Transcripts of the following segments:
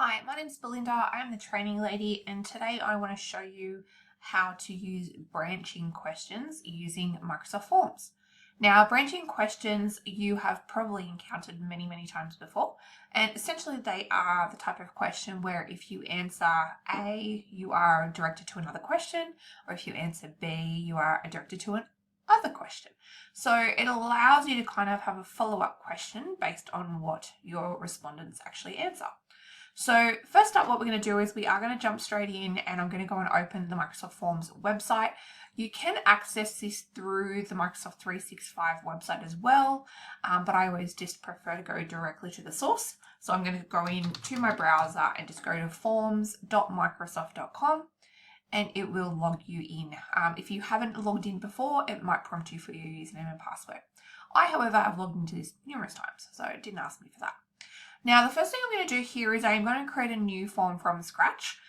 Hi, my name's Belinda. I'm the training lady, and today I want to show you how to use branching questions using Microsoft Forms. Now, branching questions you have probably encountered many times before, and essentially they are the type of question where if you answer A, you are directed to another question, or if you answer B, you are directed to an other question. So it allows you to kind of have a follow-up question based on what your respondents actually answer. So first up, what we're going to do is we are going to jump straight in, and I'm going to go and open the Microsoft Forms website. You can access this through the Microsoft 365 website as well, but I always just prefer to go directly to the source. So I'm going to go into my browser and just go to forms.microsoft.com, and it will log you in. If you haven't logged in before, it might prompt you for your username and password. I, however, have logged into this numerous times, so it didn't ask me for that. Now, the first thing I'm going to do here is I'm going to create a new form from scratch.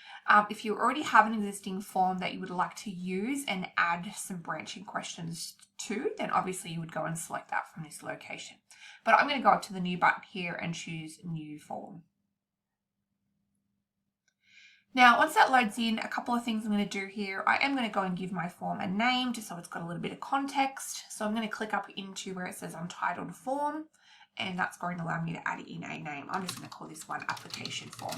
If you already have an existing form that you would like to use and add some branching questions to, then obviously you would go and select that from this location. But I'm going to go up to the new button here and choose new form. Now, once that loads in, a couple of things I'm going to do here. I am going to go and give my form a name just so it's got a little bit of context. So I'm going to click up into where it says Untitled Form, and that's going to allow me to add in a name. I'm just going to call this one Application Form.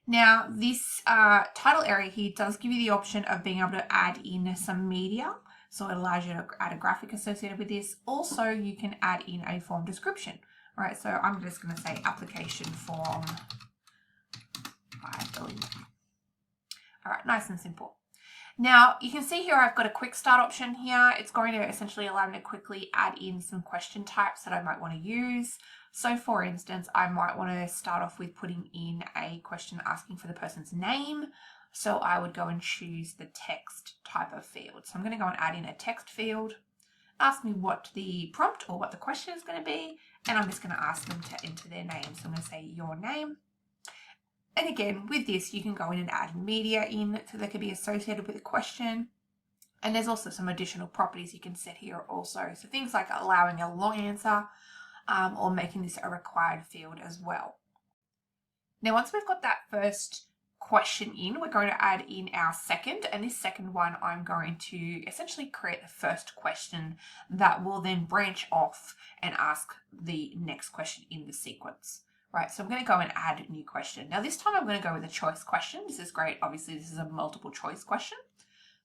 Now, this title area here does give you the option of being able to add in some media. So it allows you to add a graphic associated with this. Also, you can add in a form description. All right, so I'm just going to say Application Form by Belinda. All right, nice and simple. Now, you can see here I've got a quick start option here. It's going to essentially allow me to quickly add in some question types that I might want to use. So for instance, I might want to start off with putting in a question asking for the person's name. So I would go and choose the text type of field. So I'm going to go and add in a text field, ask me what the prompt or what the question is going to be, and I'm just going to ask them to enter their name. So I'm going to say your name. And again, with this, you can go in and add media in so that can be associated with a question. And there's also some additional properties you can set here also. So things like allowing a long answer or making this a required field as well. Now, once we've got that first question in, we're going to add in our second. And this second one, I'm going to essentially create the first question that will then branch off and ask the next question in the sequence. Right, so I'm going to go and add a new question. Now this time I'm going to go with a choice question. This is great. Obviously, this is a multiple choice question.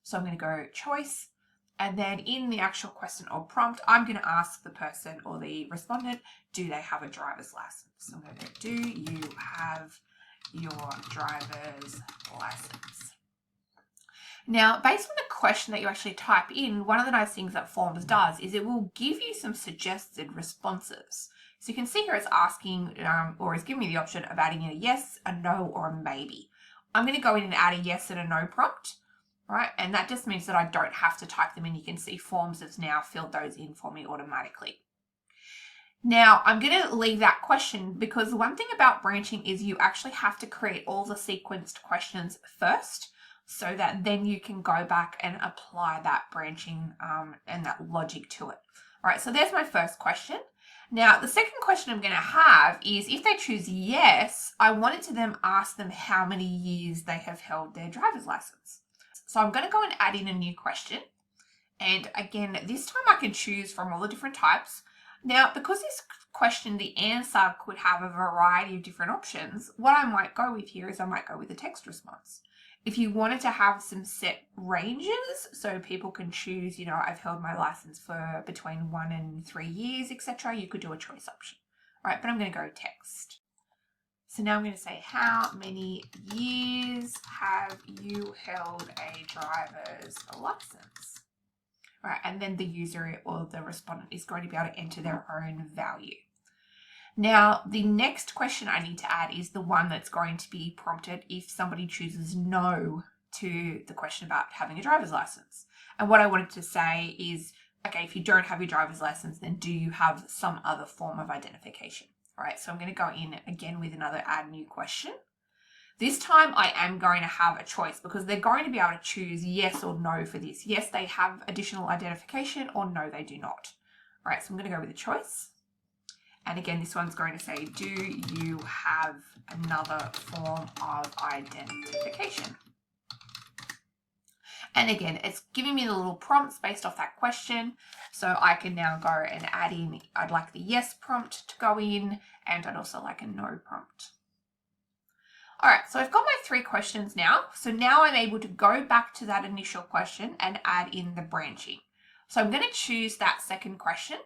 So I'm going to go choice. And then in the actual question or prompt, I'm going to ask the person or the respondent, do they have a driver's license? So I'm going to go, do you have your driver's license? Now, based on the question that you actually type in, one of the nice things that Forms does is it will give you some suggested responses. So you can see here it's asking or it's giving me the option of adding in a yes, a no, or a maybe. I'm going to go in and add a yes and a no prompt, right? And that just means that I don't have to type them in. You can see Forms has now filled those in for me automatically. Now, I'm going to leave that question because one thing about branching is you actually have to create all the sequenced questions first so that then you can go back and apply that branching and that logic to it. All right, so there's my first question. Now, the second question I'm going to have is if they choose yes, I wanted to then ask them how many years they have held their driver's license. So I'm going to go and add in a new question. And again, this time I can choose from all the different types. Now, because this question, the answer could have a variety of different options, what I might go with here is I might go with a text response. If you wanted to have some set ranges, so people can choose, I've held my license for between 1 and 3 years, etc., you could do a choice option. All right, but I'm going to go text. So now I'm going to say, how many years have you held a driver's license? All right, and then the user or the respondent is going to be able to enter their own value. Now, the next question I need to add is the one that's going to be prompted if somebody chooses no to the question about having a driver's license. And what I wanted to say is, okay, if you don't have your driver's license, then do you have some other form of identification? All right, so I'm going to go in again with another add new question. This time I am going to have a choice because they're going to be able to choose yes or no for this. Yes, they have additional identification, or no, they do not. All right, so I'm going to go with a choice. And again, this one's going to say, do you have have another form of identification. And again, it's giving me the little prompts based off that question. So I can now go and add in, I'd like the yes prompt to go in, and I'd also like a no prompt. All right, so I've got my 3 questions now. So now I'm able to go back to that initial question and add in the branching. So I'm going to choose that second question,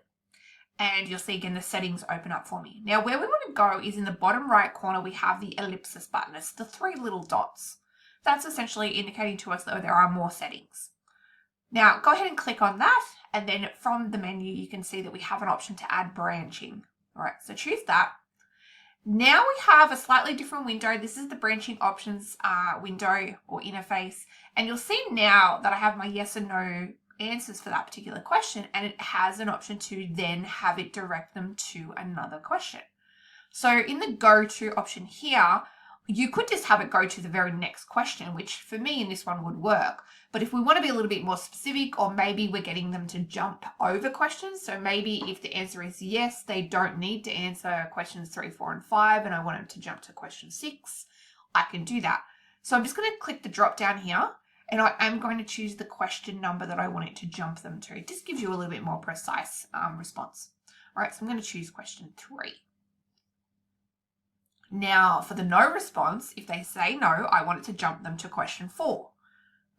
and you'll see again the settings open up for me. Now where we want to go is in the bottom right corner, we have the ellipsis button. It's the 3 little dots. That's essentially indicating to us that there are more settings. Now go ahead and click on that, and then from the menu you can see that we have an option to add branching. All right, so choose that. Now we have a slightly different window. This is the branching options window or interface, and you'll see now that I have my yes and no answers for that particular question, and it has an option to then have it direct them to another question. So in the go to option here, you could just have it go to the very next question, which for me in this one would work. But if we want to be a little bit more specific, or maybe we're getting them to jump over questions, so maybe if the answer is yes, they don't need to answer questions 3, 4, and 5, and I want them to jump to question 6, I can do that. So I'm just going to click the drop down here, and I am going to choose the question number that I want it to jump them to. It just gives you a little bit more precise response. All right, so I'm going to choose question 3. Now for the no response, if they say no, I want it to jump them to question 4. All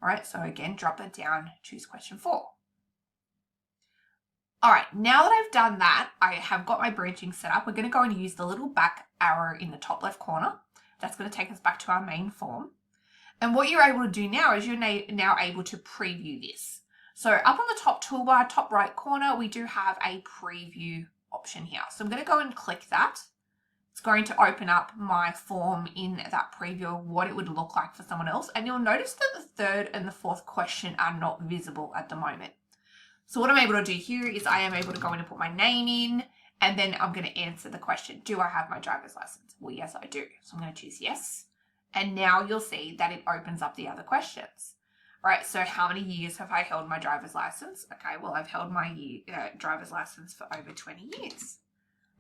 right, so again, drop it down, choose question 4. All right, now that I've done that, I have got my branching set up. We're going to go and use the little back arrow in the top left corner. That's going to take us back to our main form. And what you're able to do now is you're now able to preview this. So up on the top toolbar, top right corner, we do have a preview option here. So I'm going to go and click that. It's going to open up my form in that preview of what it would look like for someone else. And you'll notice that the 3rd and the 4th question are not visible at the moment. So what I'm able to do here is I am able to go in and put my name in, and then I'm going to answer the question, do I have my driver's license? Well, yes, I do. So I'm going to choose yes. And now you'll see that it opens up the other questions. All right, so how many years have I held my driver's license? Okay, well, I've held my driver's license for over 20 years.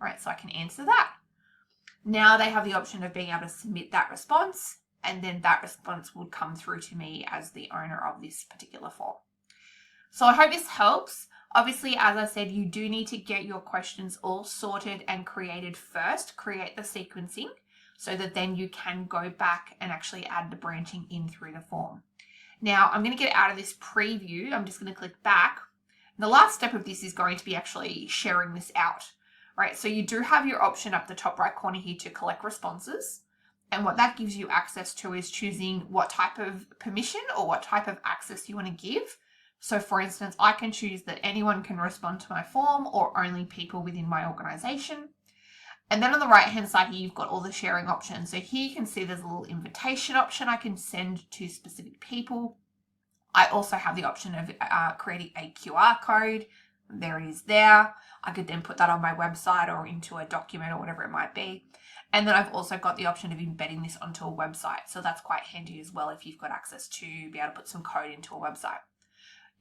All right, so I can answer that. Now they have the option of being able to submit that response, and then that response would come through to me as the owner of this particular form. So I hope this helps. Obviously, as I said, you do need to get your questions all sorted and created first, create the sequencing, so that then you can go back and actually add the branching in through the form. Now I'm going to get out of this preview. I'm just going to click back. And the last step of this is going to be actually sharing this out. Right, so you do have your option up the top right corner here to collect responses. And what that gives you access to is choosing what type of permission or what type of access you want to give. So for instance, I can choose that anyone can respond to my form or only people within my organization. And then on the right hand side here, you've got all the sharing options. So here you can see there's a little invitation option I can send to specific people. I also have the option of creating a QR code. There it is there. I could then put that on my website or into a document or whatever it might be. And then I've also got the option of embedding this onto a website. So that's quite handy as well if you've got access to be able to put some code into a website.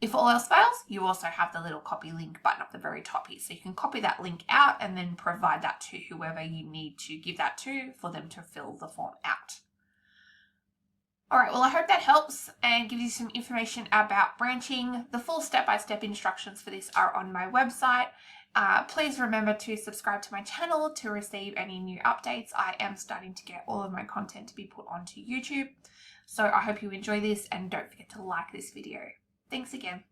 If all else fails, you also have the little copy link button up the very top here. So you can copy that link out and then provide that to whoever you need to give that to for them to fill the form out. All right, well, I hope that helps and gives you some information about branching. The full step-by-step instructions for this are on my website. Please remember to subscribe to my channel to receive any new updates. I am starting to get all of my content to be put onto YouTube. So I hope you enjoy this, and don't forget to like this video. Thanks again.